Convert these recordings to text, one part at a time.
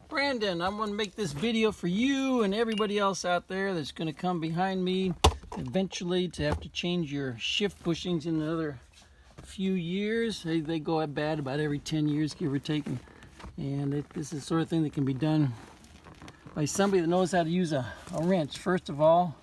Brandon, I'm going to make this video for you and everybody else out there that's going to come behind me eventually to have to change your shift bushings in another few years. They go bad about every 10 years, give or take. And this is the sort of thing that can be done by somebody that knows how to use a wrench. First of all,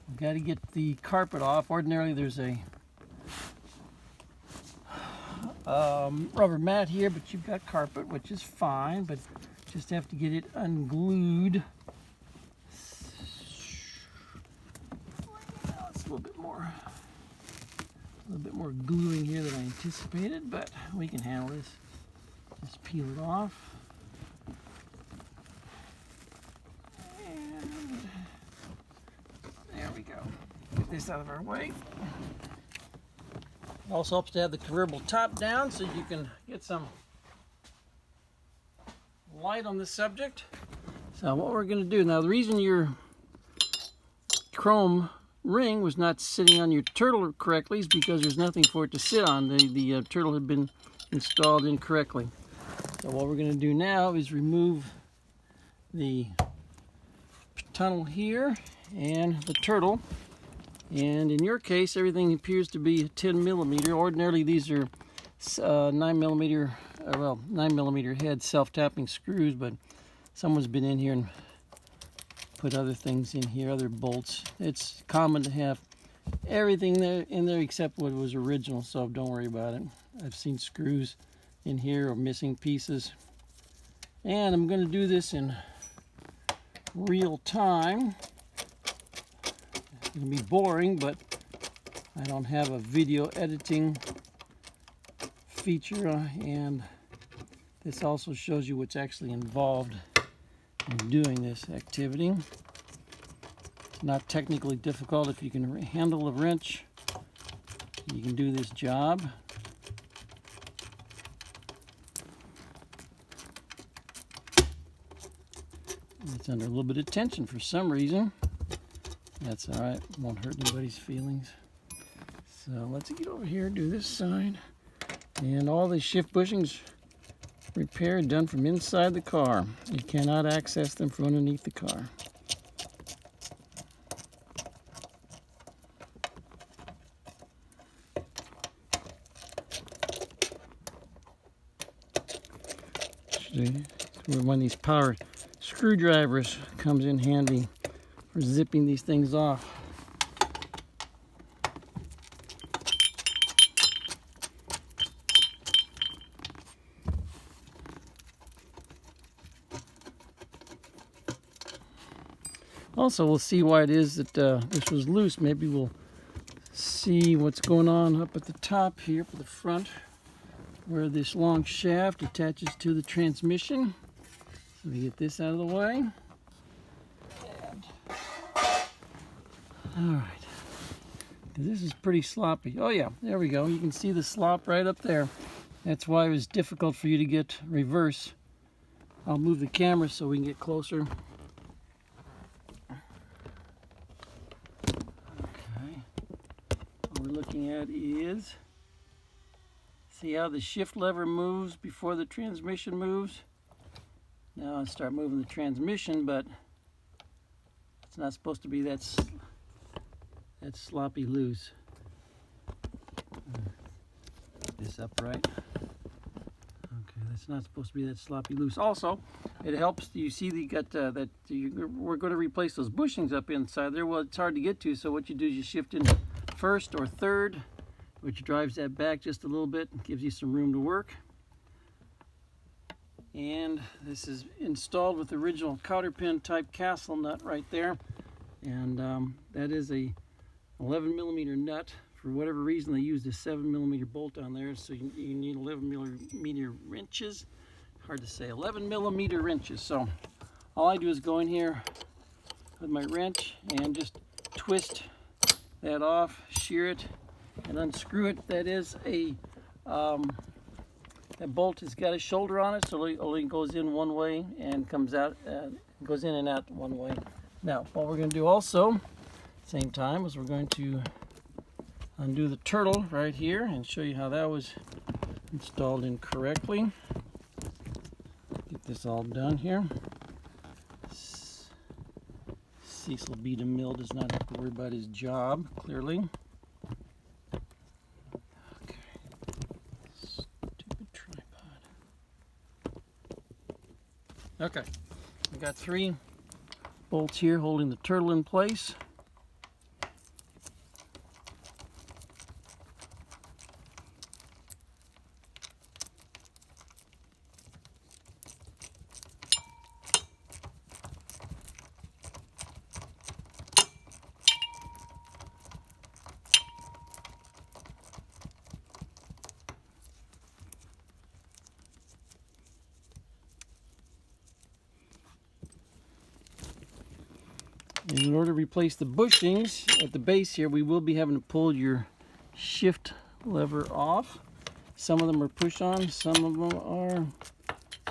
we've got to get the carpet off. Ordinarily there's a rubber mat here, but you've got carpet, which is fine, but just have to get it unglued. It's a little bit more gluing here than I anticipated, but we can handle this. Just peel it off. And there we go. Get this out of our way. It also helps to have the convertible top down so you can get some light on the subject. So what we're going to do now, the reason your chrome ring was not sitting on your turtle correctly is because there's nothing for it to sit on. The turtle had been installed incorrectly. So what we're going to do now is remove the tunnel here and the turtle. And in your case, everything appears to be 10 millimeter. Ordinarily, these are 9 millimeter head self-tapping screws, but someone's been in here and put other things in here, other bolts. It's common to have everything in there except what was original, so don't worry about it. I've seen screws in here or missing pieces. And I'm going to do this in real time. It's going to be boring, but I don't have a video editing feature, and this also shows you what's actually involved in doing this activity. It's not technically difficult. If you can handle a wrench, you can do this job. It's under a little bit of tension for some reason. That's all right, won't hurt anybody's feelings. So let's get over here, do this side. And all the shift bushings repaired, done from inside the car. You cannot access them from underneath the car. One of these power screwdrivers comes in handy for zipping these things off. Also, we'll see why it is that this was loose. Maybe we'll see what's going on up at the top here for the front, where this long shaft attaches to the transmission. So we get this out of the way. And, all right. This is pretty sloppy. Oh yeah, there we go. You can see the slop right up there. That's why it was difficult for you to get reverse. I'll move the camera so we can get closer. What we're looking at is, see how the shift lever moves before the transmission moves? Now I start moving the transmission, but it's not supposed to be that sloppy loose. Get this upright. Okay, that's not supposed to be that sloppy loose. Also, it helps. You see, we're going to replace those bushings up inside there. Well, it's hard to get to, so what you do is you shift in first or third, which drives that back just a little bit, gives you some room to work. And this is installed with the original cotter pin type castle nut right there, and that is a 11 millimeter nut. For whatever reason, they used a 7 millimeter bolt on there, so you need 11 millimeter wrenches. Hard to say, 11 millimeter wrenches. So all I do is go in here with my wrench and just twist that off, shear it, and unscrew it. That is a that bolt has got a shoulder on it, so it only goes in one way and comes out, goes in and out one way. Now, what we're going to do also, same time, is we're going to undo the turtle right here and show you how that was installed incorrectly. Get this all done here. Cecil B. DeMille does not have to worry about his job, clearly. Okay. Stupid tripod. Okay. We got 3 bolts here holding the turtle in place. And in order to replace the bushings at the base here, we will be having to pull your shift lever off. Some of them are push on, some of them are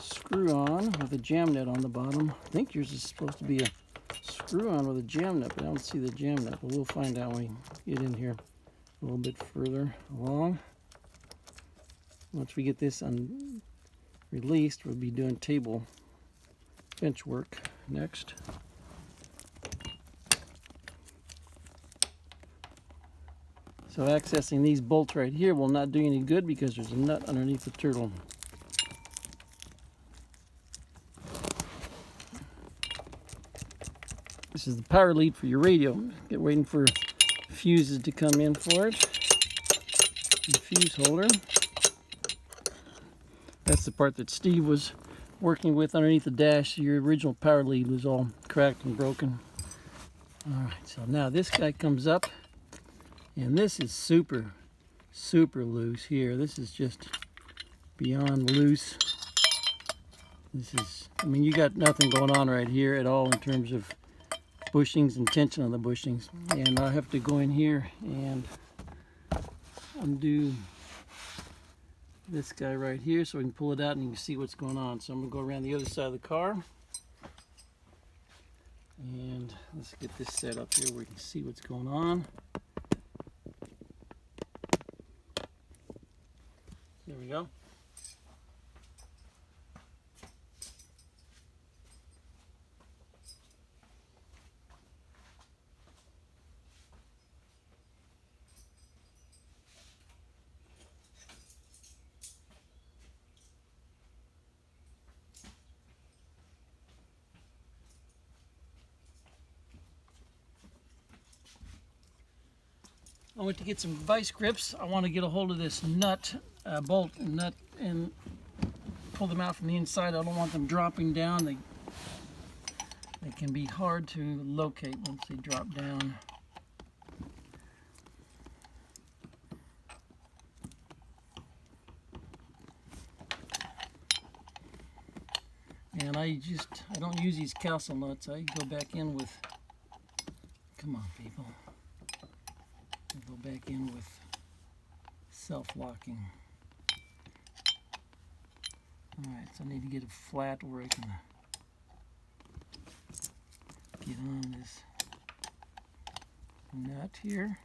screw on with a jam nut on the bottom. I think yours is supposed to be a screw on with a jam nut, but I don't see the jam nut. But we'll find out when we get in here a little bit further along. Once we get this released, we'll be doing table bench work next. So accessing these bolts right here will not do any good because there's a nut underneath the turtle. This is the power lead for your radio. Get waiting for fuses to come in for it. The fuse holder. That's the part that Steve was working with underneath the dash. Your original power lead was all cracked and broken. Alright, so now this guy comes up. And this is super loose here. This is just beyond loose. This is, I mean, you got nothing going on right here at all in terms of bushings and tension on the bushings. And I have to go in here and undo this guy right here so we can pull it out and you can see what's going on. So I'm going to go around the other side of the car. And let's get this set up here where we can see what's going on. There we go. I went to get some vice grips. I want to get a hold of this nut, bolt and nut, and pull them out from the inside. I don't want them dropping down. They can be hard to locate once they drop down. And I don't use these castle nuts. I go back in with, come on people. I go back in with self-locking. Alright, so I need to get it flat where I can get on this nut here.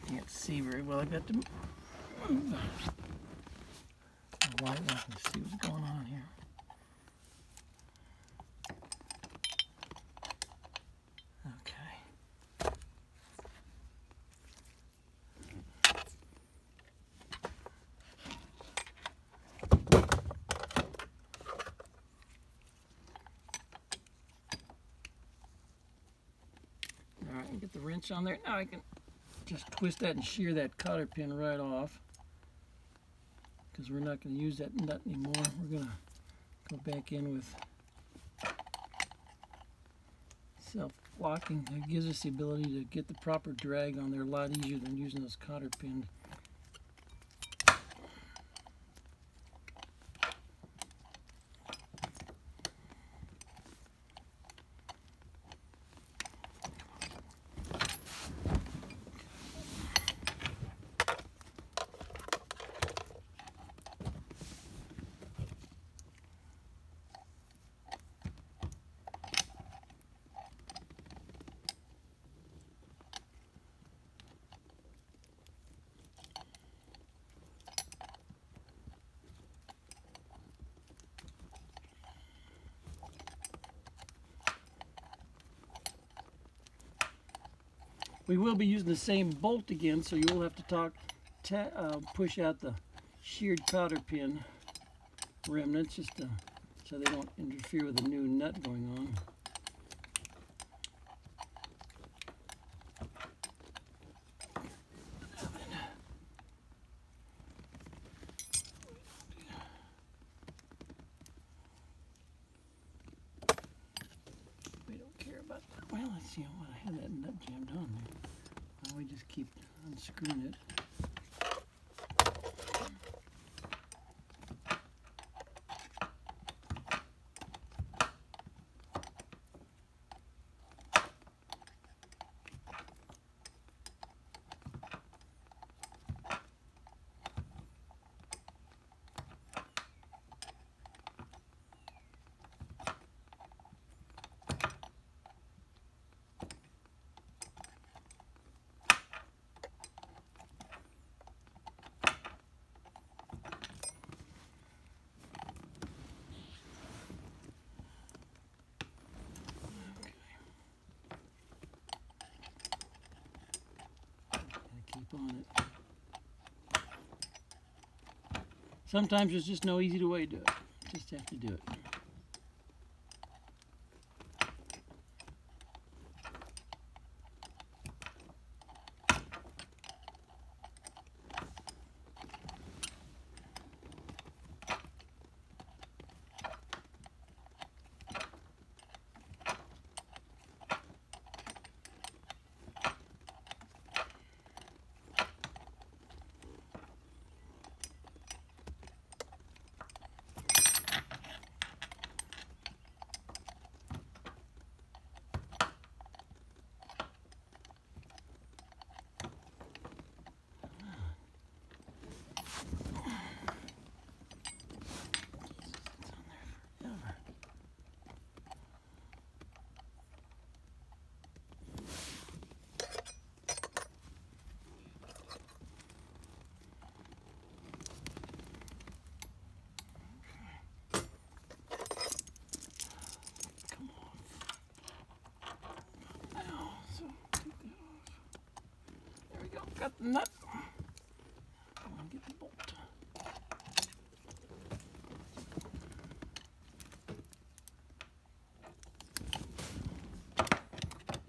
Can't see very well. I got to move the light up and see what's going on here. Get the wrench on there. Now I can just twist that and shear that cotter pin right off because we're not going to use that nut anymore. We're going to go back in with self-locking. It gives us the ability to get the proper drag on there a lot easier than using those cotter pins. We will be using the same bolt again, so you will have to push out the sheared cotter pin remnants just so they don't interfere with the new nut going on. We don't care about that. Well, let's see what I had that nut jammed on there. Now we just keep unscrewing it. Keep on it. Sometimes there's just no easy way to do it. Just have to do it. Got the nut. I want to get the bolt.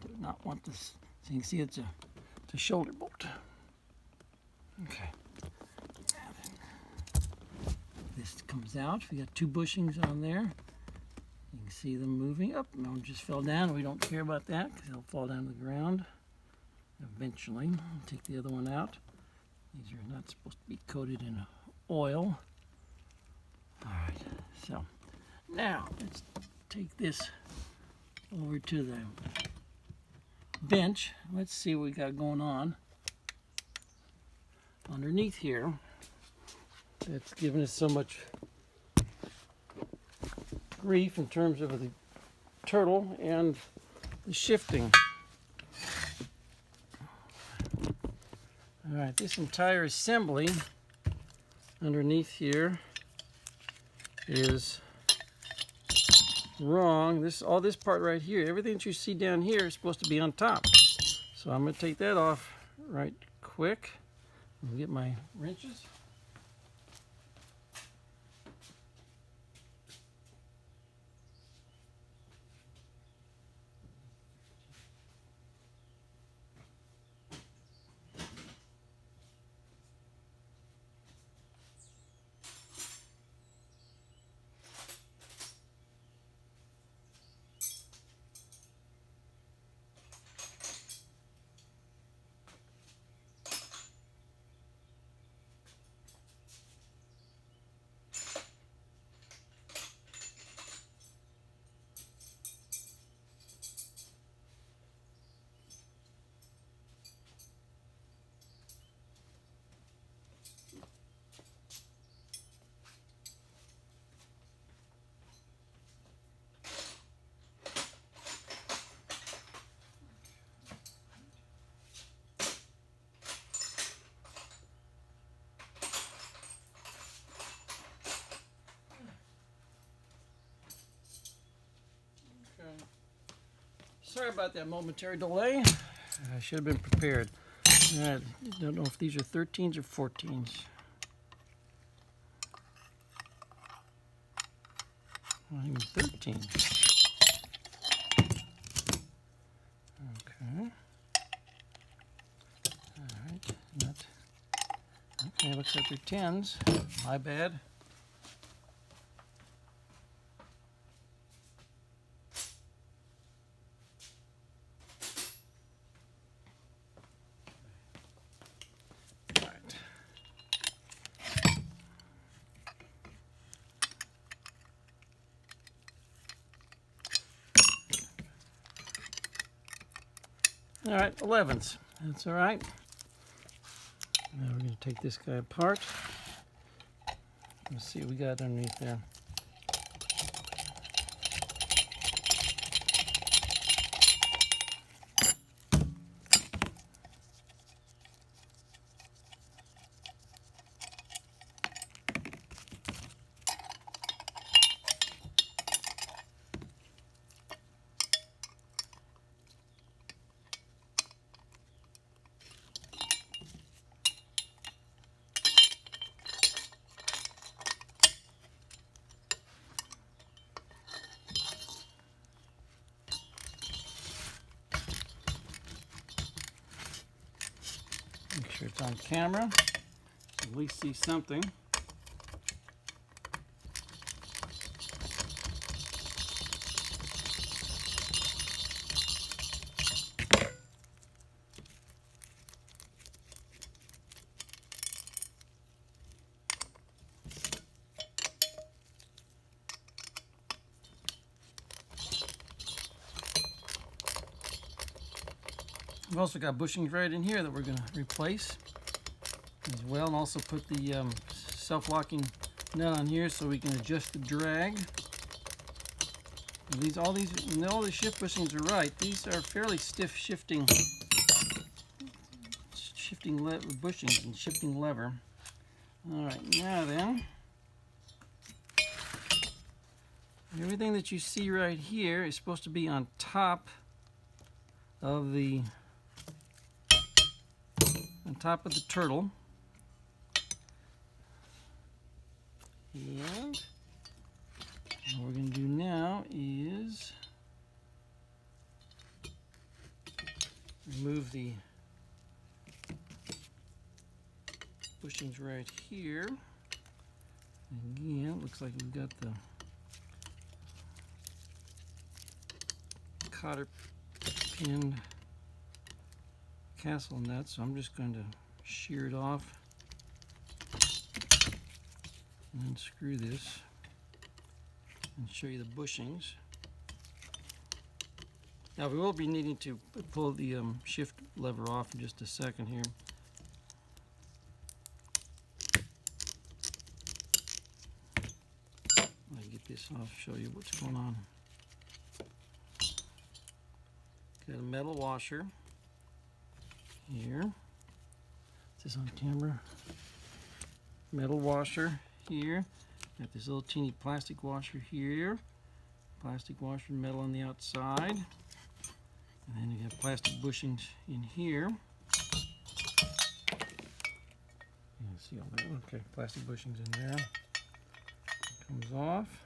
Do not want this. So you can see it's a shoulder bolt. Okay. This comes out. We got 2 bushings on there. You can see them moving up. One just fell down. We don't care about that because it'll fall down to the ground. Eventually, I'll take the other one out. These are not supposed to be coated in oil. All right, so now let's take this over to the bench. Let's see what we got going on underneath here. That's given us so much grief in terms of the turtle and the shifting. All right, this entire assembly underneath here is wrong. All this part right here, everything that you see down here is supposed to be on top. So I'm going to take that off right quick and get my wrenches. Sorry about that momentary delay. I should have been prepared. I don't know if these are 13s or 14s. Not even 13. Okay. Alright. Okay, looks like they're 10s. My bad. All right, 11s. That's all right. Now we're going to take this guy apart. Let's see what we got underneath there. Make sure it's on camera, so at least see something. We've also got bushings right in here that we're going to replace as well, and also put the self-locking nut on here so we can adjust the drag. And all the shift bushings are right. These are fairly stiff shifting bushings and shifting lever. All right, now then, everything that you see right here is supposed to be on top of the turtle. And what we're going to do now is remove the bushings right here. Again, it looks like we've got the cotter pinned castle nut, so I'm just going to shear it off and then screw this and show you the bushings. Now we will be needing to pull the shift lever off in just a second here. Let me get this off, show you what's going on. Got a metal washer here. Is this on camera? Metal washer here. Got this little teeny plastic washer here. Plastic washer, metal on the outside. And then you have plastic bushings in here. You can see all that. Okay, plastic bushings in there. Comes off.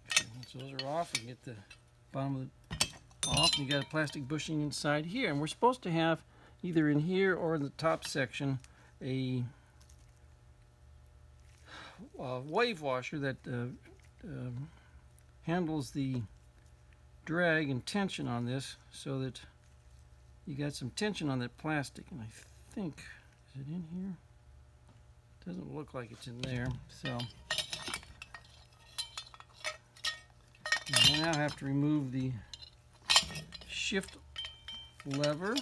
Okay, once those are off, you can get the bottom of it off. And you got a plastic bushing inside here. And we're supposed to have either in here or in the top section a wave washer that handles the drag and tension on this, so that you got some tension on that plastic. And I think, is it in here? Doesn't look like it's in there. So I now have to remove the shift lever.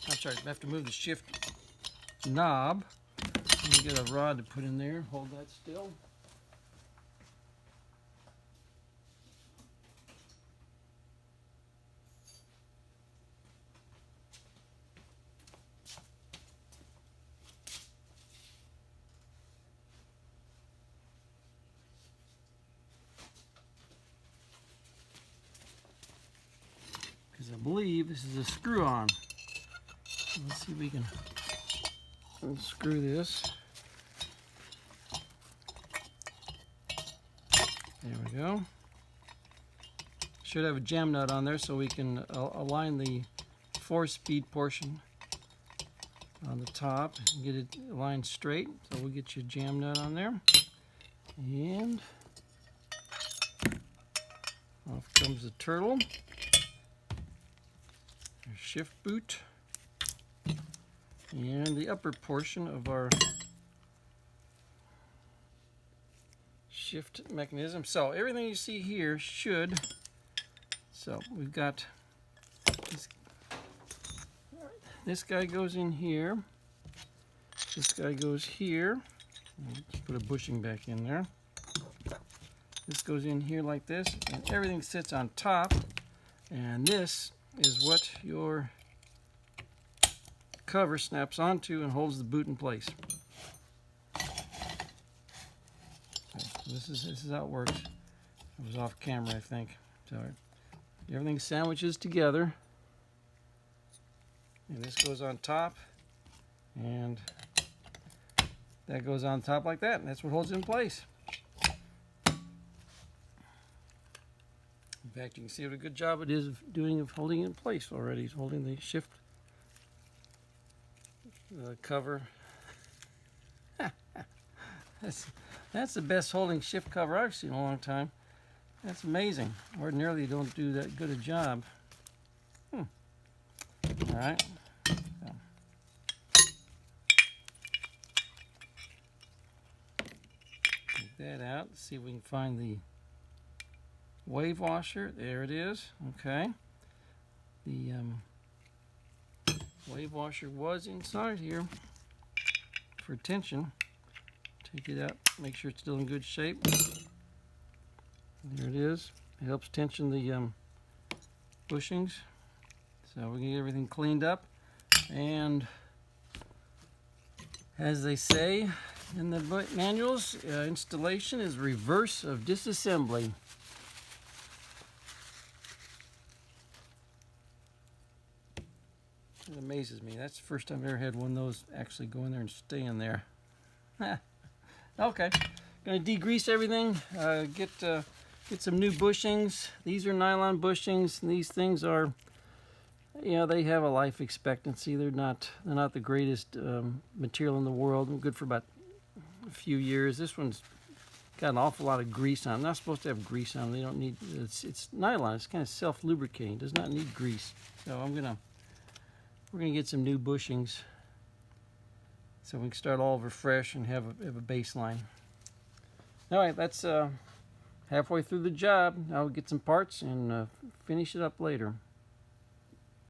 I'm sorry, I have to move the shift knob. Let me get a rod to put in there. Hold that still. I believe this is a screw-on. Let's see if we can unscrew this. There we go. Should have a jam nut on there so we can align the 4-speed portion on the top and get it aligned straight. So we'll get you a jam nut on there. And off comes the turtle. Our shift boot. And the upper portion of our shift mechanism. So everything you see here should, so we've got this guy goes in here, this guy goes here. Let's put a bushing back in there. This goes in here like this, and everything sits on top, and this is what your cover snaps onto and holds the boot in place. This is how it works. It was off camera, I think. So everything sandwiches together, and this goes on top, and that goes on top like that, and that's what holds it in place. In fact, you can see what a good job it is of holding it in place already. It's holding the shift cover. That's the best holding shift cover I've seen in a long time. That's amazing. Ordinarily, you don't do that good a job. All right. So. Take that out. Let's see if we can find the wave washer. There it is. Okay. The wave washer was inside here for tension. Take it out, make sure it's still in good shape. There it is. It helps tension the bushings. So we can get everything cleaned up. And as they say in the manuals, installation is reverse of disassembly. It amazes me. That's the first time I've ever had one of those actually go in there and stay in there. Okay, going to degrease everything, get some new bushings. These are nylon bushings, and these things are, you know, they have a life expectancy. They're not the greatest material in the world. They're good for about a few years. This one's got an awful lot of grease on. Not supposed to have grease on. They don't need. It's nylon. It's kind of self-lubricating. Does not need grease. So we're gonna get some new bushings, so we can start all over fresh and have a baseline. All right, that's halfway through the job. I'll get some parts and finish it up later.